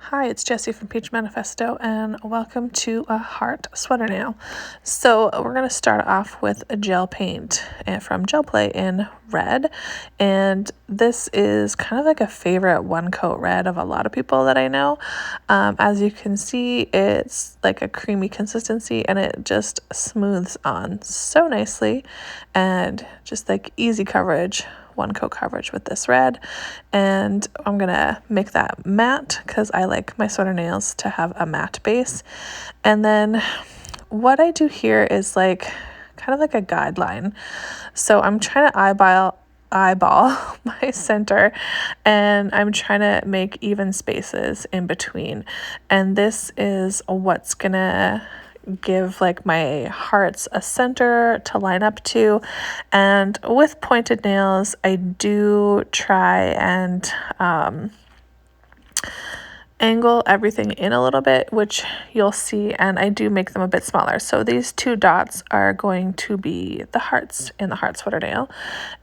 Hi, it's Jessie from Peachmanifesto, and welcome to a heart sweater nail. So we're going to start off with a gel paint from Gel Play in red, and this is kind of like a favorite one coat red of a lot of people that I know. As you can see, it's like a creamy consistency, and it just smooths on so nicely, and just like easy coverage. One coat coverage with this red, and I'm gonna make that matte because I like my sweater nails to have a matte base. And then what I do here is like kind of like a guideline. So I'm trying to eyeball my center, and I'm trying to make even spaces in between, and this is what's gonna give like my hearts a center to line up to. And with pointed nails, I do try and angle everything in a little bit, which you'll see, and I do make them a bit smaller. So these two dots are going to be the hearts in the heart sweater nail,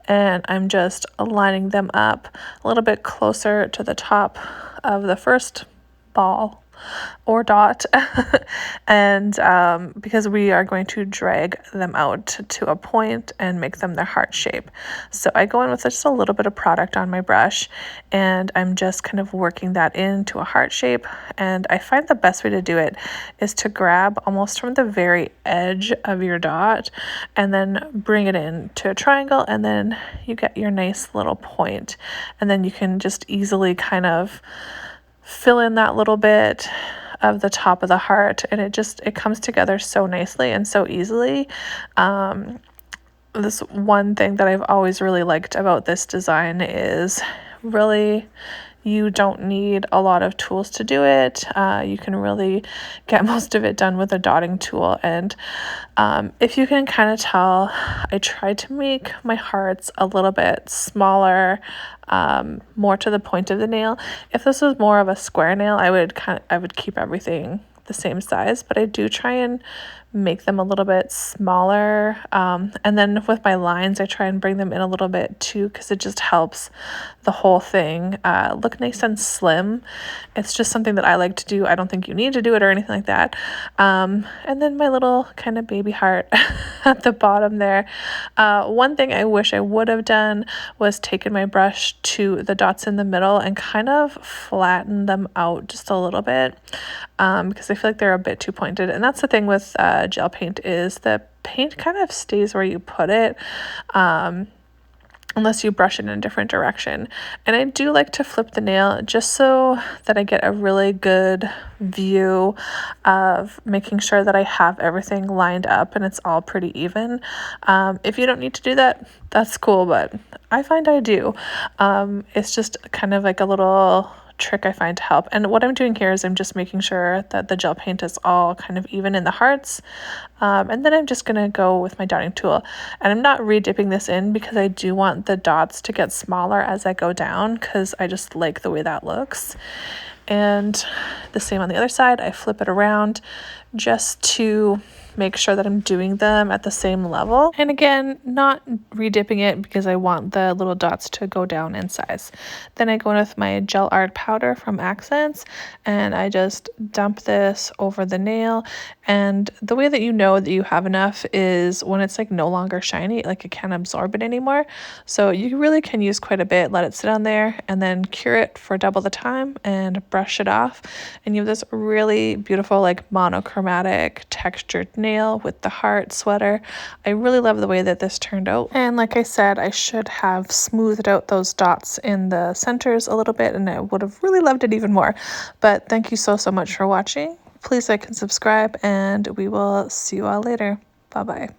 and I'm just lining them up a little bit closer to the top of the first ball or dot and because we are going to drag them out to a point and make them their heart shape. So I go in with just a little bit of product on my brush, and I'm just kind of working that into a heart shape. And I find the best way to do it is to grab almost from the very edge of your dot and then bring it in to a triangle, and then you get your nice little point, and then you can just easily kind of fill in that little bit of the top of the heart, and it comes together so nicely and so easily. This one thing that I've always really liked about this design is really you don't need a lot of tools to do it. You can really get most of it done with a dotting tool. And if you can kind of tell, I tried to make my hearts a little bit smaller, more to the point of the nail. If this was more of a square nail, I would keep everything the same size, but I do try and make them a little bit smaller. And then with my lines, I try and bring them in a little bit too, because it just helps the whole thing look nice and slim. It's just something that I like to do. I don't think you need to do it or anything like that. And then my little kind of baby heart at the bottom there. One thing I wish I would have done was taken my brush to the dots in the middle and kind of flatten them out just a little bit, because I feel like they're a bit too pointed. And that's the thing with gel paint, is the paint kind of stays where you put it, unless you brush it in a different direction. And I do like to flip the nail just so that I get a really good view of making sure that I have everything lined up and it's all pretty even. If you don't need to do that, that's cool, but I find I do. It's just kind of like a little trick I find to help. And what I'm doing here is I'm just making sure that the gel paint is all kind of even in the hearts, and then I'm just gonna go with my dotting tool, and I'm not re-dipping this in because I do want the dots to get smaller as I go down, because I just like the way that looks. And the same on the other side. I flip it around just to make sure that I'm doing them at the same level. And again, not re-dipping it because I want the little dots to go down in size. Then I go in with my gel art powder from Akzentz, and I just dump this over the nail. And the way that you know that you have enough is when it's like no longer shiny, like it can't absorb it anymore. So you really can use quite a bit, let it sit on there, and then cure it for double the time and brush it off. And you have this really beautiful like monochromatic textured nail with the heart sweater. I really love the way that this turned out. And like I said, I should have smoothed out those dots in the centers a little bit, and I would have really loved it even more. But thank you so much for watching. Please like and subscribe, and we will see you all later. Bye bye.